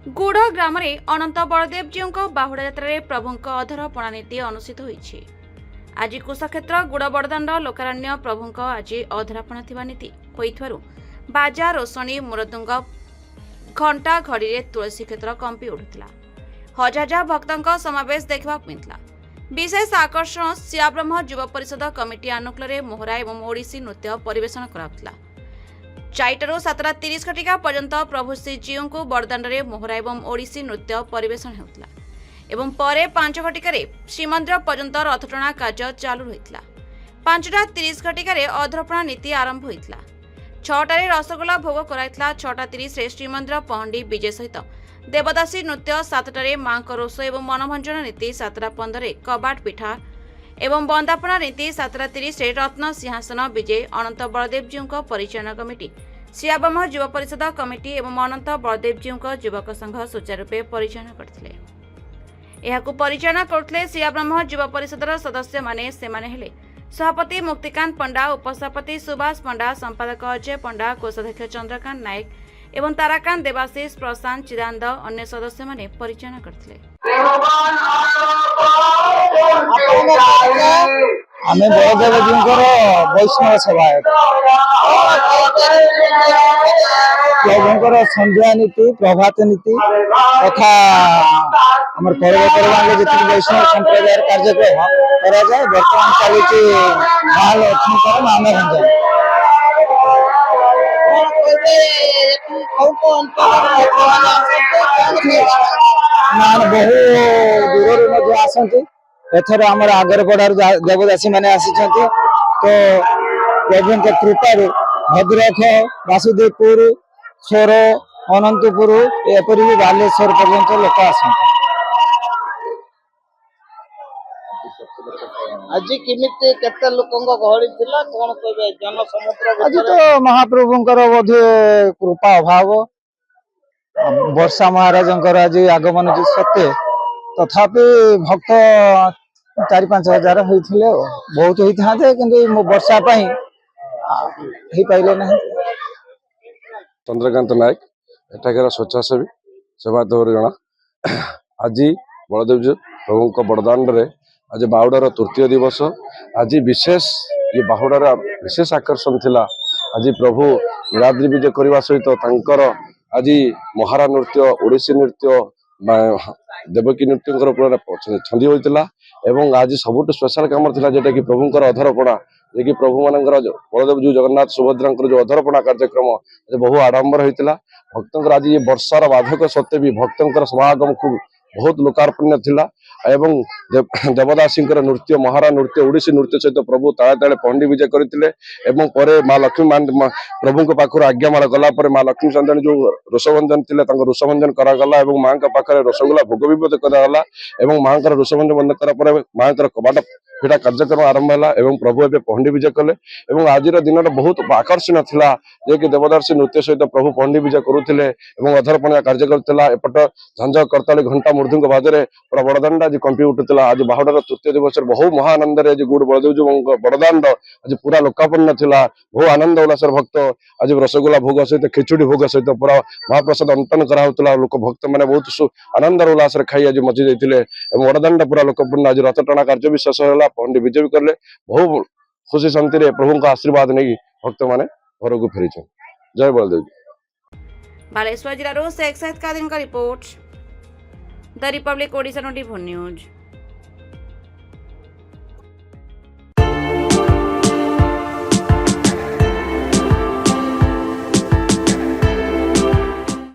गुड़ ग्राम अनंत बलदेव जीव बाहुड़ा यात्रा प्रभु अधरपणा नीति अनुष्ठित होइछि। आज कुशक्षेत्र गुड़ बड़दाण्ड लोकारण्य प्रभु आज अधरपणा थिबा नीति होइथारु बाजा रोशनी मुरदुंग घंटा घड़ी तुलसी क्षेत्र कंपी उठुला। हजार हजार भक्तों समावेश देखा मिलता। विशेष आकर्षण सियाब्रह्म युवा परिषद कमिटी आनुकूल्य मोहरा एवं ओडिसी नृत्य परिवेशन कराउथला। 4टारू 7:30 घटिका पर्यंत प्रभु श्रीजीव को बड़दाण्डे मोहरा एवं ओडिसी नृत्य परिवेशन होता एवं परे 5 घटिकार श्रीमंदिर पर्यंत रथटଣା कार्य चालू रही। 5:30 घटिकार अधरपणा नीति आरंभ होता। 6टारे रसगोला भोग कराइला। 6:30 श्रीमंदिर पहंडी विजय सहित देवदासी नृत्य। 7टारे मां रोष एवं मनभंजन नीति। 7:15 कबाट पिठा एवं बंदापना नीति। 7:30 रत्न सिंहासन विजय अनंत बलदेव जीव परिचालन कमिटी सियाब्रह्म युवा परिषद कमिटी एवं अनंत बलदेव जीव युवक संघ सुचारूपे परिचालन करथिले। एहाकु परिचालन करथिले सियाब्रह्म युवा परिषदर सदस्य माने हेले सभापति मुक्तिकांत पंडा, उपसभापति सुभाष पंडा, संपादक अजय पंडा, कोषाध्यक्ष चंद्रकांत नायक एवं ताराकांत देवाशीष, प्रशांत चिदानंद अन्य सदस्य माने परिचालन करथिले। आमे बलदेव जींकर वैष्णव सेवायत प्रभुंकर संध्या नीति प्रभात नीति तथा आम पर्वपर्वाणी जी वैष्णव संप्रदाय कार्यक्रम करा जाए। बर्तमान चलती महालक्ष्मी मानभंजन बहु दूर आसती। एथर आमर आगरपड़ार देवदासी मैंने आसी तो प्रभु कृपार भद्रक, वासुदेवपुर, सोर, अनंतपुर एपरी भी बालेश्वर पर्यंत लोक आसते। आज किमिति केते लोकंग गहଳି थिला कोन कहबे जनसमुद्र आज तो महाप्रभुंकर बोधे कृपा अभाव वर्षा महाराजंकर आज आगमन जी सत्य तथापि भक्त 4-5 हजार होइथिले बहुत होइथाते किंतु वर्षा पई ही पाइले ना। चंद्रकांत नायक एठाकर स्वेच्छासेवी सेवादवर जना आज बलदेव जी प्रभु बड़दाण्ड आज बाहुडार तृतीय दिवस। आज विशेष ये बाहुडार विशेष आकर्षण थिला। आज प्रभु नीलाद्री विजय करने सहित तांकर आज महारा नृत्य, ओडिसी नृत्य, देवकी नृत्य छंदी होता। एवं आज सबुठ स्पेशल कम था जेटा कि प्रभुंर अधरपणा जे कि प्रभु मानकर बलदेव जी जगन्नाथ सुभद्रा जो अधरपणा कार्यक्रम आज बहु आडंबर होता। भक्तों आज ये वर्षार बाधक सत्वे भी भक्तों समागम खूब बहुत लोकार्पण्य थिला। एवं देवदासी नृत्य, महारा नृत्य, ओडिसी नृत्य सहित प्रभु ताले ताले पहंडी विजय करते। माँ लक्ष्मी प्रभु पाखर आज्ञामाल गलापर माँ लक्ष्मी चंदन जो रोषभंजन थे रोषभंजन करागला। माँ पाखे रसगोला भोग भी करागला। माँ रोषभंजन बंद करापर माँ कबाट फिटा कार्यक्रम आरंभ है। प्रभु एवं पहंडी विजय कले। आज दिन बहुत आकर्षण था जे कि देवदासी नृत्य सहित प्रभु पहंडी विजय करुले। अधरपणा कार्यक्रम था। एपट झांझ करताली घंटा मृदुंग बाजे पूरा बड़दाण्ड आज कंपी उठुला। आज बाहुडार तृतीय दिवस बहु महानंद आज गुड़ बलदेव जी बड़दाण्ड आज पूरा लोकापन्न था। बहु आनंद उल्लासर भक्त आज रसगोला भोग सहित खिचुड़ी भोग सहित पूरा महाप्रसाद अंटन कराला। लोक भक्त मैंने बहुत आनंद उल्लास खाई आज मजी जाते। बड़दाण्ड पूरा लोकपूर्ण आज रथटଣା कार्य भी शेष है। पहंडी विजय भी कले। बहु खुशी शांति प्रभु का आशीर्वाद नहीं भक्त मैंने घर को फेरी। जय बलदेव। बालेश्वर जिलार शेख साहिद कादिन का report, the Republic Odisha 24 news.